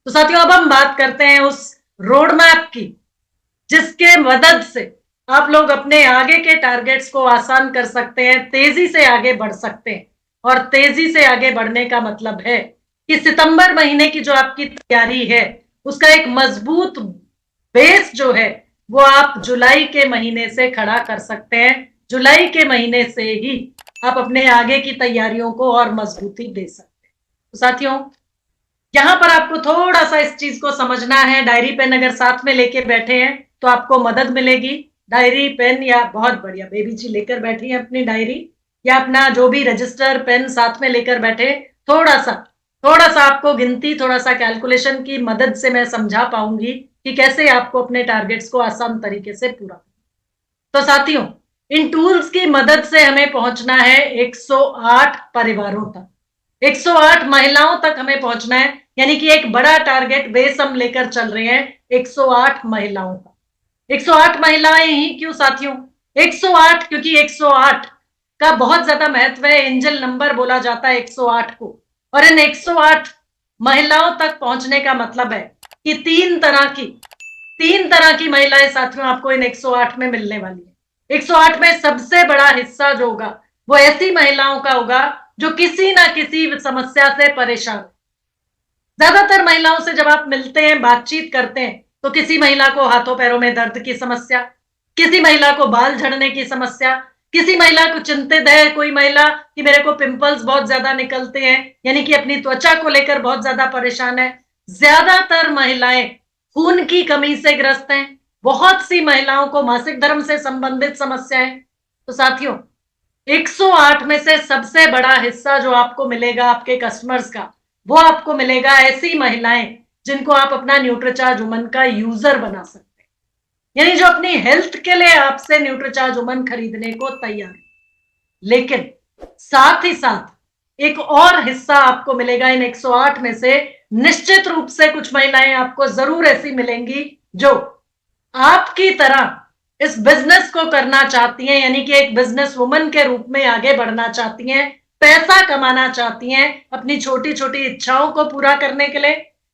तो साथियों अब हम बात करते हैं उस रोड मैप की जिसके मदद से आप लोग अपने आगे के टारगेट्स को आसान कर सकते हैं, तेजी से आगे बढ़ सकते हैं। और तेजी से आगे बढ़ने का मतलब है कि सितंबर महीने की जो आपकी तैयारी है उसका एक मजबूत बेस जो है वो आप जुलाई के महीने से खड़ा कर सकते हैं। जुलाई के महीने से ही आप अपने आगे की तैयारियों को और मजबूती दे सकते हैं। तो साथियों यहां पर आपको थोड़ा सा इस चीज को समझना है। डायरी पेन अगर साथ में लेके बैठे हैं तो आपको मदद मिलेगी। डायरी पेन या बहुत बढ़िया बेबी जी लेकर बैठी है अपनी डायरी या अपना जो भी रजिस्टर पेन साथ में लेकर बैठे। थोड़ा सा आपको गिनती, थोड़ा सा कैलकुलेशन की मदद से मैं समझा पाऊंगी कि कैसे आपको अपने टारगेट्स को आसान तरीके से पूरा। तो साथियों इन टूल्स की मदद से हमें पहुंचना है 108 परिवारों तक, 108 महिलाओं तक हमें पहुंचना है। यानी कि एक बड़ा टारगेट बेस हम लेकर चल रहे हैं 108 महिलाओं का। 108 महिलाएं ही क्यों साथियों? 108 क्योंकि 108 का बहुत ज्यादा महत्व है। एंजल नंबर बोला जाता है 108 को। और इन 108 महिलाओं तक पहुंचने का मतलब है कि तीन तरह की महिलाएं साथियों आपको इन 108 में मिलने वाली है। 108 में सबसे बड़ा हिस्सा जो होगा वो ऐसी महिलाओं का होगा जो किसी ना किसी समस्या से परेशान। ज्यादातर महिलाओं से जब आप मिलते हैं, बातचीत करते हैं, तो किसी महिला को हाथों पैरों में दर्द की समस्या, किसी महिला को बाल झड़ने की समस्या, किसी महिला को चिंतित है कोई महिला कि मेरे को पिंपल्स बहुत ज्यादा निकलते हैं, यानी कि अपनी त्वचा को लेकर बहुत ज्यादा परेशान है। ज्यादातर महिलाएं खून की कमी से ग्रस्त हैं। बहुत सी महिलाओं को मासिक धर्म से संबंधित समस्याएं। तो साथियों 108 में से सबसे बड़ा हिस्सा जो आपको मिलेगा आपके कस्टमर्स का, वो आपको मिलेगा ऐसी महिलाएं जिनको आप अपना न्यूट्रीचार्ज वुमन का यूजर बना सकते हैं। यानी जो अपनी हेल्थ के लिए आपसे न्यूट्रीचार्ज वुमन खरीदने को तैयार है। लेकिन साथ ही साथ एक और हिस्सा आपको मिलेगा इन 108 में से। निश्चित रूप से कुछ महिलाएं आपको जरूर ऐसी मिलेंगी जो आपकी तरह इस बिजनेस को करना चाहती हैं, यानी कि एक बिजनेस वुमन के रूप में आगे बढ़ना चाहती हैं, पैसा कमाना चाहती हैं अपनी छोटी छोटी इच्छाओं को पूरा करने के लिए,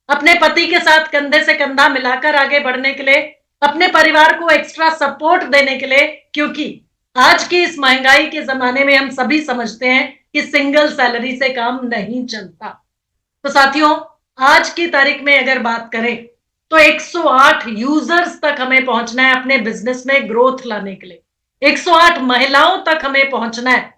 अपने पति के साथ कंधे से कंधा मिलाकर आगे बढ़ने के लिए, अपने परिवार को एक्स्ट्रा सपोर्ट देने के लिए। क्योंकि आज की इस महंगाई के जमाने में हम सभी समझते हैं कि सिंगल सैलरी से काम नहीं चलता। तो साथियों आज की तारीख में अगर बात करें तो 108 यूजर्स तक हमें पहुंचना है अपने बिजनेस में ग्रोथ लाने के लिए। 108 महिलाओं तक हमें पहुंचना है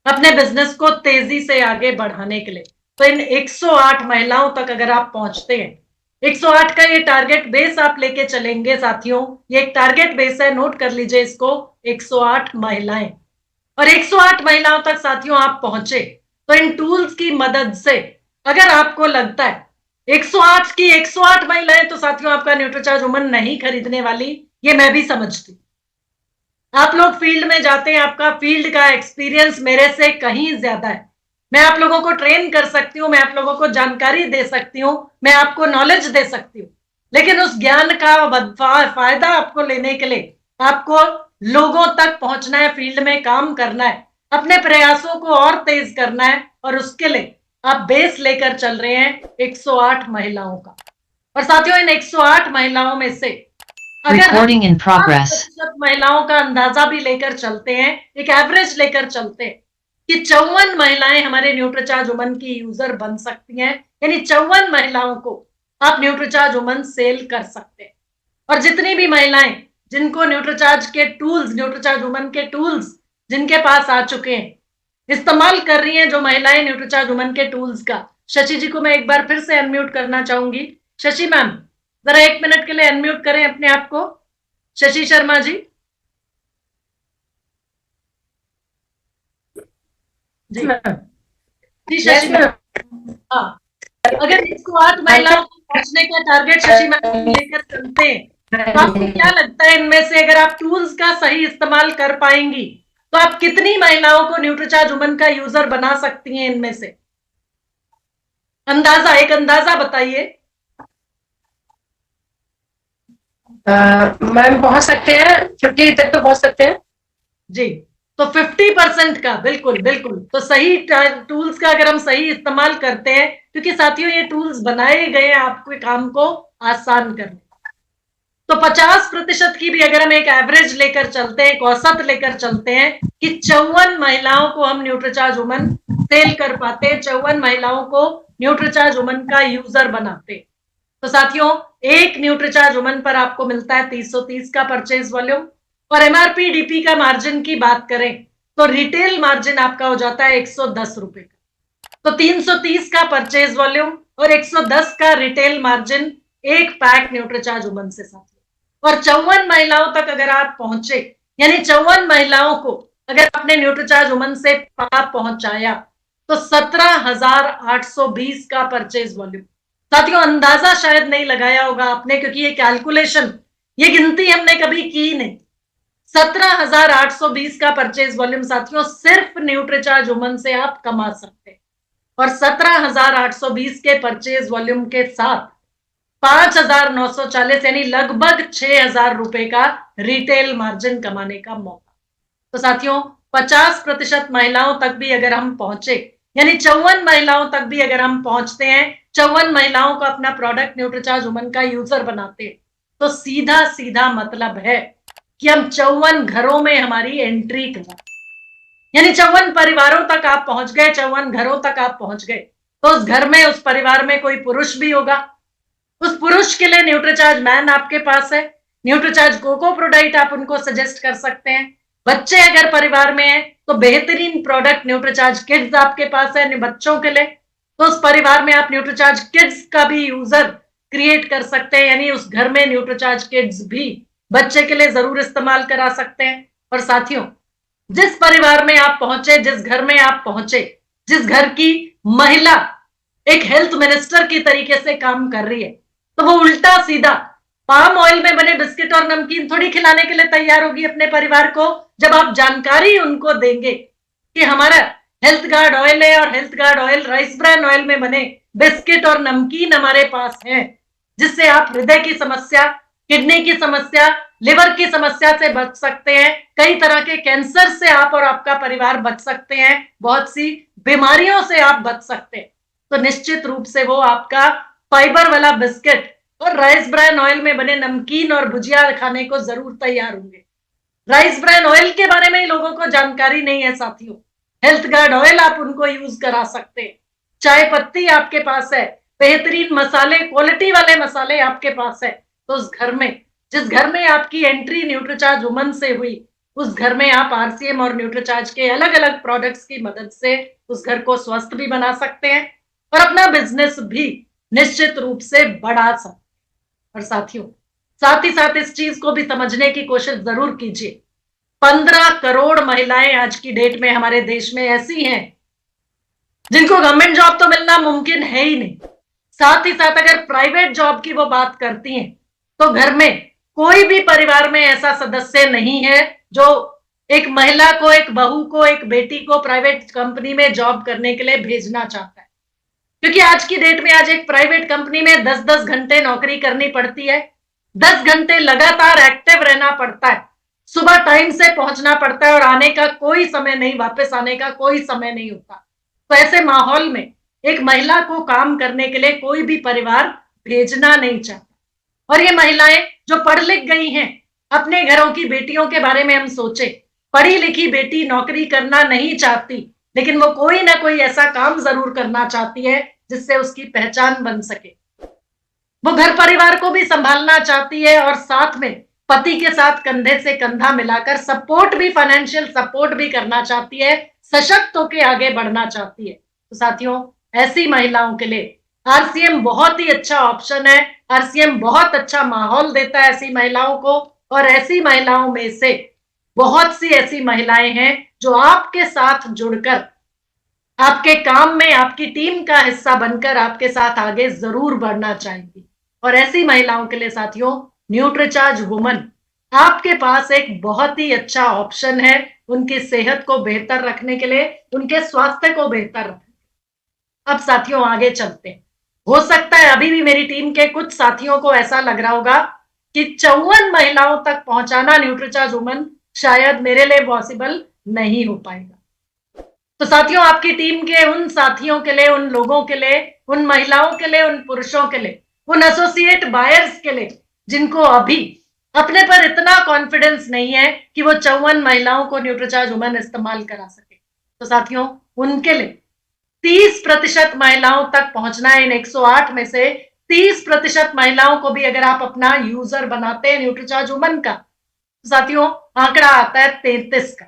अपने बिजनेस को तेजी से आगे बढ़ाने के लिए। तो इन 108 महिलाओं तक अगर आप पहुंचते हैं, 108 का ये टारगेट बेस आप लेके चलेंगे साथियों, ये एक टारगेट बेस है, नोट कर लीजिए इसको, 108 महिलाएं। और 108 महिलाओं तक साथियों आप पहुंचे तो इन टूल्स की मदद से अगर आपको लगता है 108 की 108 महिलाएं तो साथियों आपका न्यूट्रीचार्ज वुमन नहीं खरीदने वाली, ये मैं भी समझती। आप लोग फील्ड में जाते हैं, आपका फील्ड का एक्सपीरियंस मेरे से कहीं ज्यादा है। मैं आप लोगों को ट्रेन कर सकती हूँ, मैं आप लोगों को जानकारी दे सकती हूँ, मैं आपको नॉलेज दे सकती हूँ। लेकिन उस ज्ञान का फायदा आपको लेने के लिए आपको लोगों तक पहुंचना है, फील्ड में काम करना है, अपने प्रयासों को और तेज करना है। और उसके लिए आप बेस लेकर चल रहे हैं 108 महिलाओं का। और साथियों इन 108 महिलाओं में से अगर Recording in progress. 50% महिलाओं का अंदाजा भी लेकर चलते हैं, एक एवरेज लेकर चलते हैं कि 54 महिलाएं हमारे न्यूट्रीचार्ज वुमन की यूजर बन सकती हैं, यानी 54 महिलाओं को आप न्यूट्रीचार्ज वुमन सेल कर सकते हैं। और जितनी भी महिलाएं जिनको न्यूट्रीचार्ज के टूल्स, न्यूट्रीचार्ज वुमन के टूल्स जिनके पास आ चुके हैं, इस्तेमाल कर रही हैं जो महिलाएं न्यूट्रीचार्ज वुमन के टूल्स का, शशि जी को मैं एक बार फिर से अनम्यूट करना चाहूंगी। शशि मैम जरा 1 मिनट के लिए अनम्यूट करें अपने आप को। शशि शर्मा जी। जी जी शशि मैम। हाँ अगर इसको 8 महिलाओं को पहुंचने का टारगेट शशि मैम लेकर चलते हैं तो आपको क्या लगता है इनमें से अगर आप टूल्स का सही इस्तेमाल कर पाएंगी तो आप कितनी महिलाओं को न्यूट्रीचार्ज वुमन का यूजर बना सकती हैं इनमें से? अंदाजा, एक अंदाजा बताइए। मैम पहुंच सकते हैं 50 तक तो पहुंच सकते हैं। जी तो 50% का, बिल्कुल बिल्कुल। तो सही टूल्स का अगर हम सही इस्तेमाल करते हैं, क्योंकि साथियों ये टूल्स बनाए गए हैं आपके काम को आसान करने, तो 50% की भी अगर हम एक एवरेज लेकर चलते हैं, एक औसत लेकर चलते हैं कि 54 महिलाओं को हम न्यूट्रीचार्ज वुमन सेल कर पाते हैं, 54 महिलाओं को न्यूट्रीचार्ज वुमन का यूजर बनाते हैं। तो साथियों एक न्यूट्रीचार्ज वुमन पर आपको मिलता है 330 का परचेज वॉल्यूम, और एमआरपी डीपी का मार्जिन की बात करें तो रिटेल मार्जिन आपका हो जाता है 110 रुपए का। तो 330 का परचेज वॉल्यूम और 110 का रिटेल मार्जिन एक पैक न्यूट्रीचार्ज वुमन से साथियों। और 54 महिलाओं तक अगर आप पहुंचे, यानी 54 महिलाओं को अगर आपने न्यूट्रीचार्ज वुमन से पाप पहुंचाया, तो 17,820 का परचेज वॉल्यूम। साथियों अंदाजा शायद नहीं लगाया होगा आपने, क्योंकि ये कैलकुलेशन, ये गिनती हमने कभी की नहीं। 17,820 का परचेज वॉल्यूम साथियों सिर्फ न्यूट्रीचार्ज वुमन से आप कमा सकते हैं, और 17,820 के परचेज वॉल्यूम के साथ 5,940 यानी लगभग 6,000 रुपए का रिटेल मार्जिन कमाने का मौका। तो साथियों 50% महिलाओं तक भी अगर हम पहुंचे, यानी 54 महिलाओं तक भी अगर हम पहुंचते हैं, 54 महिलाओं को अपना प्रोडक्ट न्यूट्रीचार्ज वुमन का यूजर बनाते हैं, तो सीधा सीधा मतलब है कि हम 54 घरों में हमारी एंट्री करा, यानी 54 परिवारों तक आप पहुंच गए, 54 घरों तक आप पहुंच गए। तो उस घर में, उस परिवार में कोई पुरुष भी होगा, उस पुरुष के लिए न्यूट्रीचार्ज मैन आपके पास है, न्यूट्रीचार्ज कोको प्रोडक्ट आप उनको सजेस्ट कर सकते हैं। बच्चे अगर परिवार में है तो बेहतरीन प्रोडक्ट न्यूट्रीचार्ज किड्स आपके पास है बच्चों के लिए, तो उस परिवार में आप न्यूट्रीचार्ज किड्स का भी यूजर क्रिएट कर सकते हैं, यानी उस घर में न्यूट्रीचार्ज किड्स भी बच्चे के लिए जरूर इस्तेमाल करा सकते हैं। और साथियों जिस परिवार में आप पहुंचे, जिस घर में आप पहुंचे, जिस घर की महिला एक हेल्थ मिनिस्टर की तरीके से काम कर रही है, तो वो उल्टा सीधा पाम ऑयल में बने बिस्किट और नमकीन थोड़ी खिलाने के लिए तैयार होगी अपने परिवार को, जब आप जानकारी उनको देंगे कि हमारा हेल्थ गार्ड ऑयल है, और health guard oil rice bran oil में बने बिस्किट और नमकीन हमारे पास है, जिससे आप हृदय की समस्या, किडनी की समस्या, लिवर की समस्या से बच सकते हैं, कई तरह के कैंसर से आप और आपका परिवार बच सकते हैं, बहुत सी बीमारियों से आप बच सकते हैं। तो निश्चित रूप से वो आपका फाइबर वाला बिस्किट और राइस ब्रान ऑयल में बने नमकीन और भुजिया खाने को जरूर तैयार होंगे। राइस ब्रान ऑयल के बारे में लोगों को जानकारी नहीं है साथियों, हेल्थ गार्ड ऑयल आप उनको यूज करा सकते हैं। चाय पत्ती आपके पास है, बेहतरीन मसाले, क्वालिटी वाले मसाले आपके पास है। तो उस घर में, जिस घर में आपकी एंट्री न्यूट्रीचार्ज वुमन से हुई, उस घर में आप आरसीएम और न्यूट्रीचार्ज के अलग अलग प्रोडक्ट्स की मदद से उस घर को स्वस्थ भी बना सकते हैं और अपना बिजनेस भी निश्चित रूप से बढ़ा सकते हैं। और साथियों साथ ही साथ इस चीज को भी समझने की कोशिश जरूर कीजिए, 15 करोड़ महिलाएं आज की डेट में हमारे देश में ऐसी हैं जिनको गवर्नमेंट जॉब तो मिलना मुमकिन है ही नहीं। साथ ही साथ अगर प्राइवेट जॉब की वो बात करती हैं, तो घर में कोई भी परिवार में ऐसा सदस्य नहीं है जो एक महिला को, एक बहू को, एक बेटी को प्राइवेट कंपनी में जॉब करने के लिए भेजना चाहता है। क्योंकि आज की डेट में, आज एक प्राइवेट कंपनी में 10-10 घंटे नौकरी करनी पड़ती है, 10 घंटे लगातार एक्टिव रहना पड़ता है, सुबह टाइम से पहुंचना पड़ता है और आने का कोई समय नहीं, वापस आने का कोई समय नहीं होता। तो ऐसे माहौल में एक महिला को काम करने के लिए कोई भी परिवार भेजना नहीं चाहता। और ये महिलाएं जो पढ़ लिख गई हैं, अपने घरों की बेटियों के बारे में हम सोचे, पढ़ी लिखी बेटी नौकरी करना नहीं चाहती, लेकिन वो कोई ना कोई ऐसा काम जरूर करना चाहती है जिससे उसकी पहचान बन सके। वो घर परिवार को भी संभालना चाहती है और साथ में पति के साथ कंधे से कंधा मिलाकर सपोर्ट भी, फाइनेंशियल सपोर्ट भी करना चाहती है, सशक्त होकर आगे बढ़ना चाहती है। तो साथियों ऐसी महिलाओं के लिए आरसीएम बहुत ही अच्छा ऑप्शन है। आरसीएम बहुत अच्छा माहौल देता है ऐसी महिलाओं को, और ऐसी महिलाओं में से बहुत सी ऐसी महिलाएं हैं जो आपके साथ जुड़कर आपके काम में आपकी टीम का हिस्सा बनकर आपके साथ आगे जरूर बढ़ना चाहेंगी। और ऐसी महिलाओं के लिए साथियों न्यूट्रीचार्ज वुमन आपके पास एक बहुत ही अच्छा ऑप्शन है, उनकी सेहत को बेहतर रखने के लिए, उनके स्वास्थ्य को बेहतर रखने। अब साथियों आगे चलते हैं। हो सकता है अभी भी मेरी टीम के कुछ साथियों को ऐसा लग रहा होगा कि 54 महिलाओं तक पहुंचाना न्यूट्रीचार्ज वुमन शायद मेरे लिए पॉसिबल नहीं हो पाएगा। तो साथियों, आपकी टीम के उन साथियों के लिए, उन लोगों के लिए, उन महिलाओं के लिए, उन पुरुषों के लिए, उन एसोसिएट बायर्स के लिए जिनको अभी अपने पर इतना कॉन्फिडेंस नहीं है कि वो 54 महिलाओं को न्यूट्रीचार्ज वुमन इस्तेमाल करा सके, तो साथियों उनके लिए 30% महिलाओं तक पहुंचना है। इन 108 में से 30% महिलाओं को भी अगर आप अपना यूजर बनाते हैं न्यूट्रीचार्ज वुमन का, तो साथियों आंकड़ा आता है 33 का।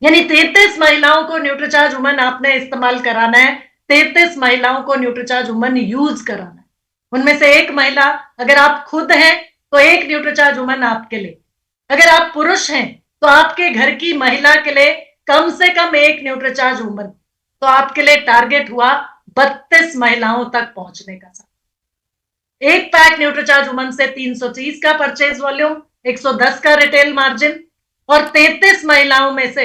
यानी 33 महिलाओं को न्यूट्रीचार्ज वुमन आपने इस्तेमाल कराना है, 33 महिलाओं को न्यूट्रीचार्ज वुमन यूज कराना है। उनमें से एक महिला अगर आप खुद हैं तो एक न्यूट्रीचार्ज वुमन आपके लिए, अगर आप पुरुष हैं तो आपके घर की महिला के लिए कम से कम एक न्यूट्रीचार्ज वुमन। तो आपके लिए टारगेट हुआ 32 महिलाओं तक पहुंचने का। एक पैक न्यूट्रीचार्ज वुमन से 330 का परचेज वॉल्यूम, 110 का रिटेल मार्जिन, और 33 महिलाओं में से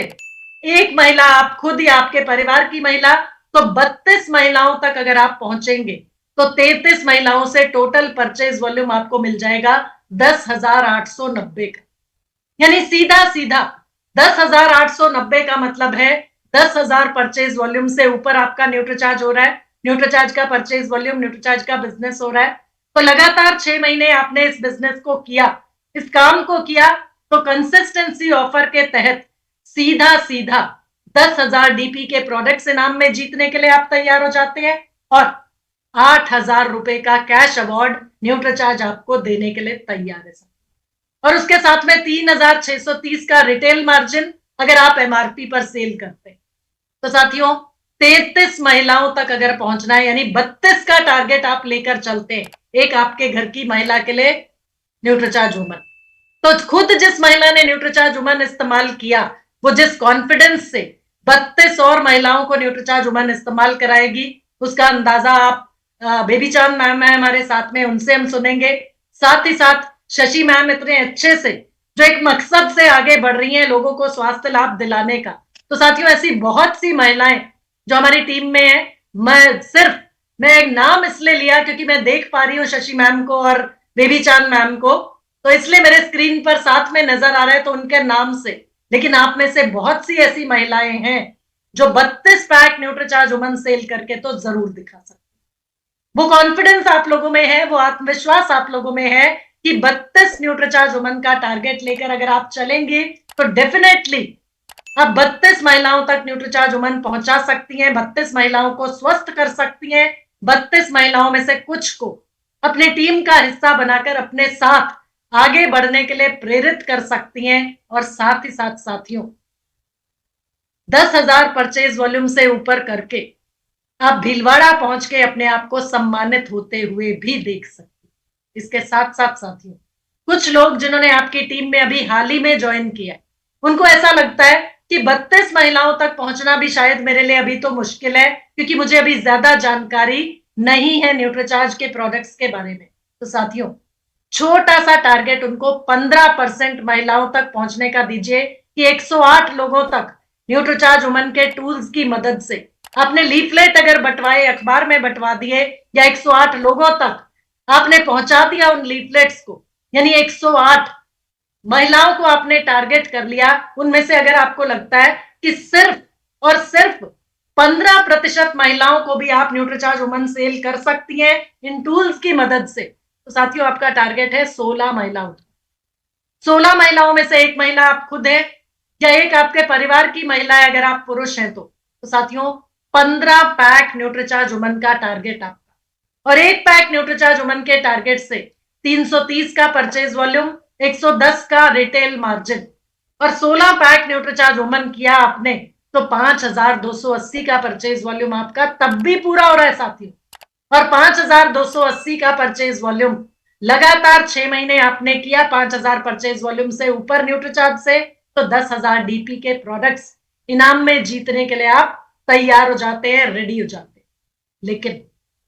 एक महिला आप खुद या आपके परिवार की महिला, तो 32 महिलाओं तक अगर आप पहुंचेंगे तो 33 महिलाओं से टोटल परचेज वॉल्यूम आपको मिल जाएगा 10,890 का। यानी सीधा सीधा 10,890 का मतलब है 10,000 परचेज वॉल्यूम से ऊपर आपका न्यूट्रीचार्ज हो रहा है, न्यूट्रीचार्ज का परचेज वॉल्यूम, न्यूट्रीचार्ज का बिजनेस हो रहा है। तो लगातार 6 महीने आपने इस बिजनेस को किया, इस काम को किया, तो कंसिस्टेंसी ऑफर के तहत सीधा सीधा 10,000 डीपी के प्रोडक्ट्स इनाम में जीतने के लिए आप तैयार हो जाते हैं, और 8,000 रुपए का कैश अवार्ड न्यूट्रीचार्ज आपको देने के लिए तैयार है। और उसके साथ में 3,630 का रिटेल मार्जिन अगर आप एमआरपी पर सेल करते हैं। तो साथियों 33 महिलाओं तक अगर पहुंचना है, यानी 32 का टारगेट आप लेकर चलते हैं एक आपके घर की महिला के लिए न्यूट्रीचार्ज वुमन, तो खुद जिस महिला ने न्यूट्रीचार्ज वुमन इस्तेमाल किया, वो जिस कॉन्फिडेंस से 32 और महिलाओं को न्यूट्रीचार्ज वुमन इस्तेमाल कराएगी, उसका अंदाजा आप बेबी चांद मैम है हमारे साथ में, उनसे हम सुनेंगे। साथ ही साथ शशि मैम इतने अच्छे से जो एक मकसद से आगे बढ़ रही हैं लोगों को स्वास्थ्य लाभ दिलाने का। तो साथियों ऐसी बहुत सी महिलाएं जो हमारी टीम में है, मैं एक नाम इसलिए लिया क्योंकि मैं देख पा रही हूँ शशि मैम को और बेबी चांद मैम को, तो इसलिए मेरे स्क्रीन पर साथ में नजर आ रहा है तो उनके नाम से। लेकिन आप में से बहुत सी ऐसी महिलाएं हैं जो 32 पैक न्यूट्रीचार्ज वुमन सेल करके तो जरूर दिखा सकती। वो कॉन्फिडेंस आप लोगों में है, वो आत्मविश्वास आप लोगों में है कि 32 न्यूट्रीचार्ज वुमन का टारगेट लेकर अगर आप चलेंगे तो डेफिनेटली आप 32 महिलाओं तक न्यूट्रीचार्ज वुमन पहुंचा सकती हैं, 32 महिलाओं को स्वस्थ कर सकती हैं, 32 महिलाओं में से कुछ को अपनी टीम का हिस्सा बनाकर अपने साथ आगे बढ़ने के लिए प्रेरित कर सकती हैं। और साथ ही साथ साथियों 10,000 परचेज वॉल्यूम से ऊपर करके आप भीलवाड़ा पहुंच के अपने आप को सम्मानित होते हुए भी देख सकते हैं। इसके साथ साथ साथियों कुछ लोग जिन्होंने आपकी टीम में अभी हाल ही में ज्वाइन किया है, उनको ऐसा लगता है कि 32 महिलाओं तक पहुंचना भी शायद मेरे लिए अभी तो मुश्किल है क्योंकि मुझे अभी ज्यादा जानकारी नहीं है न्यूट्रीचार्ज के प्रोडक्ट्स के बारे में। तो साथियों छोटा सा टारगेट उनको 15% महिलाओं तक पहुंचने का दीजिए कि 108 लोगों तक न्यूट्रीचार्ज वुमन के टूल्स की मदद से आपने लीफलेट अगर बंटवाए, अखबार में बंटवा दिए, या 108 लोगों तक आपने पहुंचा दिया उन लीफलेट्स को, यानी 108 महिलाओं को आपने टारगेट कर लिया। उनमें से अगर आपको लगता है कि सिर्फ और सिर्फ 15% महिलाओं को भी आप न्यूट्रीचार्ज वुमन सेल कर सकती हैं इन टूल्स की मदद से, तो साथियों आपका टारगेट है 16 महिलाओं। 16 महिलाओं में से एक महिला आप खुद है या एक आपके परिवार की महिला है अगर आप पुरुष हैं तो साथियों 15 पैक न्यूट्रीचार्ज वुमन का टारगेट आपका, और एक पैक न्यूट्रीचार्ज वुमन के टारगेट से 330 का परचेज वॉल्यूम, 110 का रिटेल मार्जिन, और 16 पैक न्यूट्रीचार्ज वुमन किया आपने तो 5,280 का परचेज वॉल्यूम आपका तब भी पूरा हो रहा है साथियों। और 5,280 का परचेज वॉल्यूम लगातार 6 महीने आपने किया 5,000 परचेज वॉल्यूम से ऊपर न्यूट्रीचार्ज से, तो 10,000 डीपी के प्रोडक्ट्स इनाम में जीतने के लिए आप तैयार हो जाते हैं, रेडी हो जाते हैं। लेकिन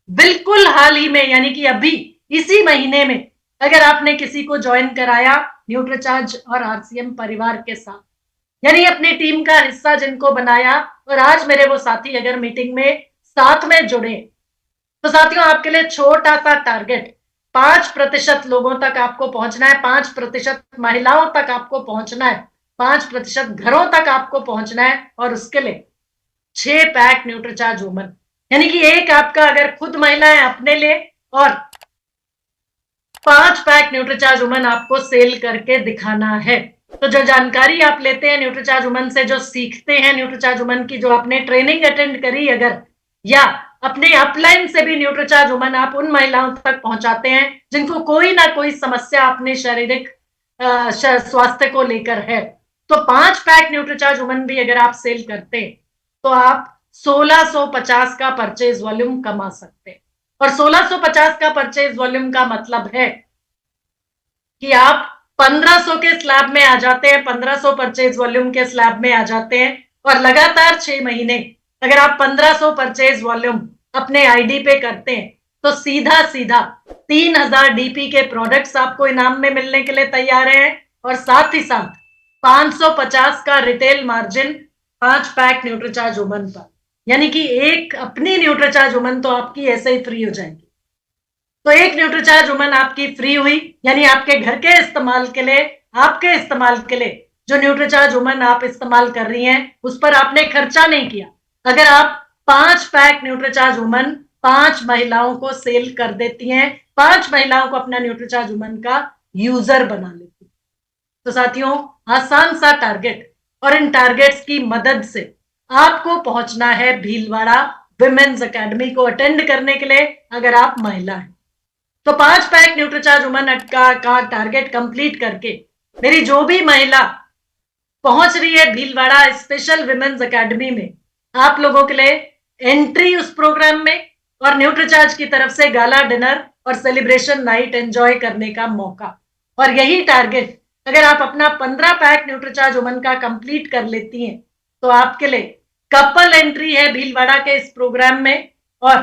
बिल्कुल हाल ही में यानी कि अभी इसी महीने में अगर आपने किसी को ज्वाइन कराया न्यूट्रीचार्ज और आरसीएम परिवार के साथ, यानी अपनी टीम का हिस्सा जिनको बनाया, और आज मेरे वो साथी अगर मीटिंग में साथ में जुड़े, तो साथियों आपके लिए छोटा सा टारगेट 5% लोगों तक आपको पहुंचना है, 5% महिलाओं तक आपको पहुंचना है, 5% घरों तक आपको पहुंचना है, और उसके लिए 6 पैक न्यूट्रीचार्ज वुमन, यानी कि एक आपका अगर खुद महिलाएं अपने लिए, और 5 पैक न्यूट्रीचार्ज वुमन आपको सेल करके दिखाना है। तो जो जानकारी आप लेते हैं न्यूट्रीचार्ज वुमन से, जो सीखते हैं न्यूट्रीचार्ज वुमन की, जो आपने ट्रेनिंग अटेंड करी अगर, या अपने अपलाइन से भी न्यूट्रीचार्ज वुमन आप उन महिलाओं तक पहुंचाते हैं जिनको कोई ना कोई समस्या अपने शारीरिक स्वास्थ्य को लेकर है, तो 5 पैक न्यूट्रीचार्ज वुमन भी अगर आप सेल करते हैं तो आप 1650 का परचेज वॉल्यूम कमा सकते हैं। और 1650 का परचेज वॉल्यूम का मतलब है कि आप 1500 के स्लैब में आ जाते हैं, 1500 परचेज वॉल्यूम के स्लैब में आ जाते हैं, और लगातार 6 महीने अगर आप 1500 परचेज वॉल्यूम अपने आईडी पे करते हैं तो सीधा सीधा 3000 डीपी के प्रोडक्ट्स आपको इनाम में मिलने के लिए तैयार हैं, और साथ ही साथ 550 का retail margin 5 pack Nutricharge woman पर, यानी कि एक अपनी न्यूट्रीचार्ज वुमन तो आपकी ऐसे ही फ्री हो जाएगी। तो एक न्यूट्रीचार्ज वुमन आपकी फ्री हुई, यानी आपके घर के इस्तेमाल के लिए, आपके इस्तेमाल के लिए जो न्यूट्रीचार्ज वुमन आप इस्तेमाल कर रही हैं उस पर आपने खर्चा नहीं किया। अगर आप 5 पैक न्यूट्रीचार्ज वुमन 5 महिलाओं को सेल कर देती हैं, 5 महिलाओं को अपना न्यूट्रीचार्ज वुमन का यूजर बना लेती, तो साथियों आसान सा टारगेट, और इन टारगेट्स की मदद से आपको पहुंचना है भीलवाड़ा विमेन्स एकेडमी को अटेंड करने के लिए अगर आप महिला हैं। तो 5 पैक न्यूट्रीचार्ज वुमन का टारगेट कंप्लीट करके मेरी जो भी महिला पहुंच रही है भीलवाड़ा स्पेशल विमेन्स एकेडमी में, आप लोगों के लिए एंट्री उस प्रोग्राम में और न्यूट्रीचार्ज की तरफ से गाला डिनर और सेलिब्रेशन नाइट एंजॉय करने का मौका। और यही टारगेट अगर आप अपना 15 पैक न्यूट्रीचार्ज वुमन का कंप्लीट कर लेती हैं तो आपके लिए कपल एंट्री है भीलवाड़ा के इस प्रोग्राम में। और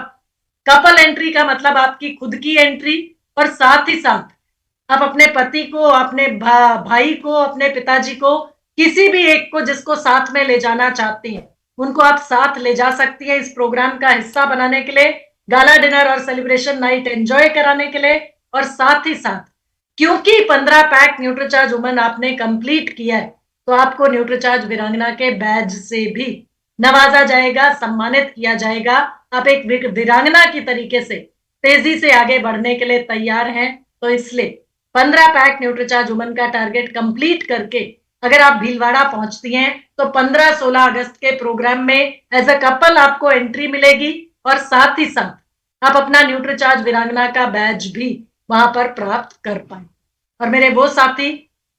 कपल एंट्री का मतलब आपकी खुद की एंट्री, और साथ ही साथ आप अपने पति को, अपने भाई को, अपने पिताजी को, किसी भी एक को जिसको साथ में ले जाना चाहती हैं उनको आप साथ ले जा सकती हैं इस प्रोग्राम का हिस्सा बनाने के लिए, गाला डिनर और सेलिब्रेशन नाइट एंजॉय कराने के लिए। और साथ ही साथ क्योंकि 15 पैक न्यूट्रीचार्ज वुमन आपने कंप्लीट किया है तो आपको न्यूट्रीचार्ज वीरांगना के बैज से भी नवाजा जाएगा, सम्मानित किया जाएगा। आप एक वीरांगना की तरीके से तेजी से आगे बढ़ने के लिए तैयार हैं, तो इसलिए 15 पैक न्यूट्रीचार्ज वुमन का टारगेट कंप्लीट करके अगर आप भीलवाड़ा पहुंचती हैं तो 15-16 अगस्त के प्रोग्राम में एज अ कपल आपको एंट्री मिलेगी, और साथ ही साथ आप अपना न्यूट्रीचार्ज वीरांगना का बैज भी वहां पर प्राप्त कर पाए। और मेरे वो साथी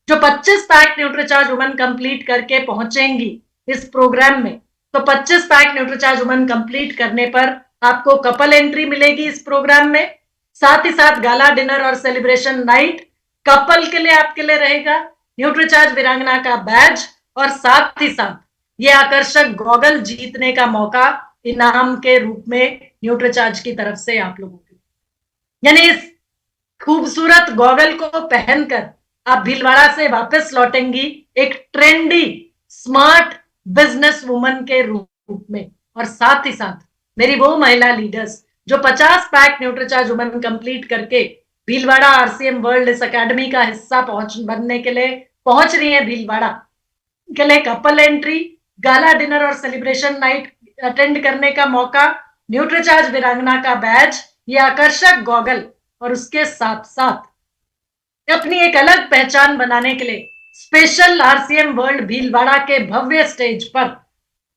जो 25 पैक न्यूट्रीचार्ज वुमन कंप्लीट करके पहुंचेंगी इस प्रोग्राम में, तो 25 पैक न्यूट्रीचार्ज वुमन कंप्लीट करने पर आपको कपल एंट्री मिलेगी इस प्रोग्राम में, साथ ही साथ गाला डिनर और सेलिब्रेशन नाइट कपल के लिए आपके लिए रहेगा, न्यूट्रीचार्ज वीरांगना का बैज, और साथ ही साथ ये आकर्षक गॉगल जीतने का मौका इनाम के रूप में न्यूट्रीचार्ज की तरफ से आप लोगों के, यानी इस खूबसूरत गॉगल को पहनकर आप भीलवाड़ा से वापस लौटेंगी एक ट्रेंडी स्मार्ट बिजनेस वुमन के रूप में। और साथ ही साथ मेरी वो महिला लीडर्स जो 50 पैक न्यूट्रीचार्ज वुमन कंप्लीट करके भीलवाड़ा आरसीएम वर्ल्ड इस एकेडमी का हिस्सा बनने के लिए पहुंच रही है भीलवाड़ा के लिए कपल एंट्री, गाला डिनर और सेलिब्रेशन नाइट अटेंड करने का मौका, न्यूट्रीचार्ज वीरांगना का बैज, ये आकर्षक गॉगल, और उसके साथ साथ अपनी एक अलग पहचान बनाने के लिए स्पेशल आरसीएम वर्ल्ड भीलवाड़ा के भव्य स्टेज पर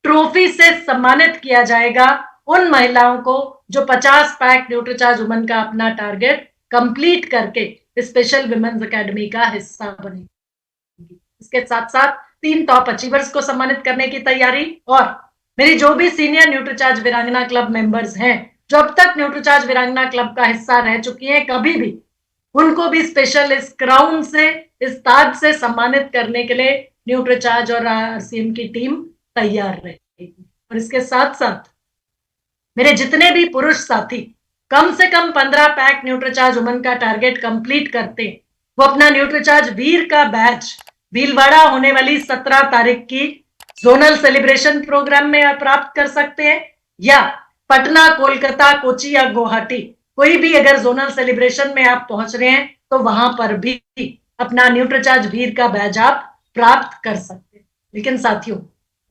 ट्रॉफी से सम्मानित किया जाएगा उन महिलाओं को जो 50 पैक न्यूट्रीचार्ज वुमन का अपना टारगेट कंप्लीट करके स्पेशल विमेन्स एकेडमी का हिस्सा बनेगी। इसके साथ साथ 3 टॉप अचीवर्स को सम्मानित करने की तैयारी, और मेरी जो भी सीनियर न्यूट्रीचार्ज वीरांगना क्लब मेंबर्स हैं जो अब तक न्यूट्रीचार्ज वीरांगना क्लब का हिस्सा रह चुकी हैं कभी भी, उनको भी स्पेशल इस क्राउन से, इस ताज से सम्मानित करने के लिए न्यूट्रीचार्ज और आरसीएम की टीम तैयार रहेगी। और इसके साथ साथ मेरे जितने भी पुरुष साथी कम से कम 15 पैक न्यूट्रीचार्ज वुमन का टारगेट कंप्लीट करते हैं, वो अपना न्यूट्रीचार्ज वीर का बैच भीलवाड़ा होने वाली 17 तारीख की जोनल सेलिब्रेशन प्रोग्राम में प्राप्त कर सकते हैं, या पटना, कोलकाता, कोची या गुवाहाटी कोई भी अगर जोनल सेलिब्रेशन में आप पहुंच रहे हैं तो वहां पर भी अपना न्यूट्रीचार्ज वीर का बैच आप प्राप्त कर सकते हैं। लेकिन साथियों,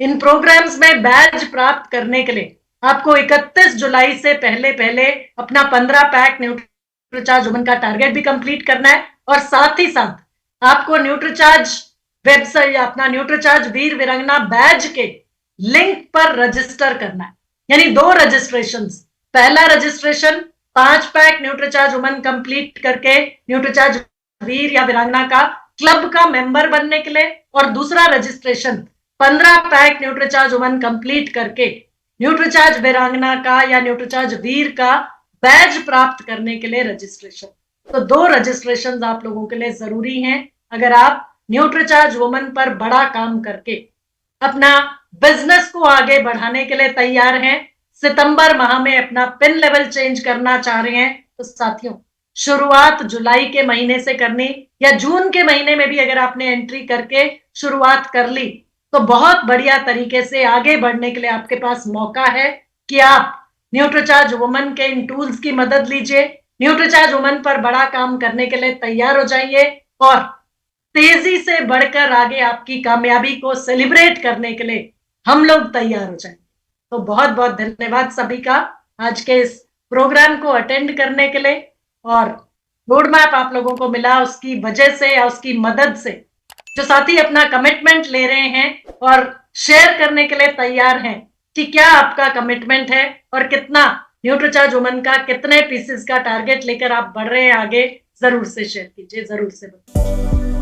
इन प्रोग्राम्स में बैज प्राप्त करने के लिए आपको 31 जुलाई से पहले पहले अपना 15 पैक न्यूट्रीचार्ज वुमन का टारगेट भी कंप्लीट करना है, और साथ ही साथ आपको न्यूट्रीचार्ज वेबसाइट या अपना न्यूट्रीचार्ज वीर वीरांगना बैज के लिंक पर रजिस्टर करना है। यानी 2 रजिस्ट्रेशन। पहला registration 5 pack Nutricharge woman complete करके न्यूट्रीचार्ज वीर या वीरांगना का क्लब का मेंबर बनने के लिए, और दूसरा registration 15 pack Nutricharge woman complete करके न्यूट्रीचार्ज वीरांगना का या न्यूट्रीचार्ज वीर का बैज प्राप्त करने के लिए रजिस्ट्रेशन। तो 2 रजिस्ट्रेशन आप लोगों के लिए जरूरी हैं अगर आप न्यूट्रीचार्ज वुमन पर बड़ा काम करके अपना बिजनेस को आगे बढ़ाने के लिए तैयार हैं, सितंबर माह में अपना पिन लेवल चेंज करना चाह रहे हैं। तो साथियों, शुरुआत जुलाई के महीने से करनी, या जून के महीने में भी अगर आपने एंट्री करके शुरुआत कर ली तो बहुत बढ़िया तरीके से आगे बढ़ने के लिए आपके पास मौका है कि आप न्यूट्रीचार्ज वुमन के इन टूल्स की मदद लीजिए, न्यूट्रीचार्ज वुमन पर बड़ा काम करने के लिए तैयार हो जाइए, और तेजी से बढ़कर आगे आपकी कामयाबी को सेलिब्रेट करने के लिए हम लोग तैयार हो जाएंगे। तो बहुत बहुत धन्यवाद सभी का आज के इस प्रोग्राम को अटेंड करने के लिए, और रोड मैप आप लोगों को मिला उसकी वजह से या उसकी मदद से, जो साथी अपना कमिटमेंट ले रहे हैं और शेयर करने के लिए तैयार हैं कि क्या आपका कमिटमेंट है और कितना न्यूट्रीचार्ज वुमन का कितने पीसेस का टारगेट लेकर आप बढ़ रहे हैं आगे, जरूर से शेयर कीजिए, जरूर से बताइए।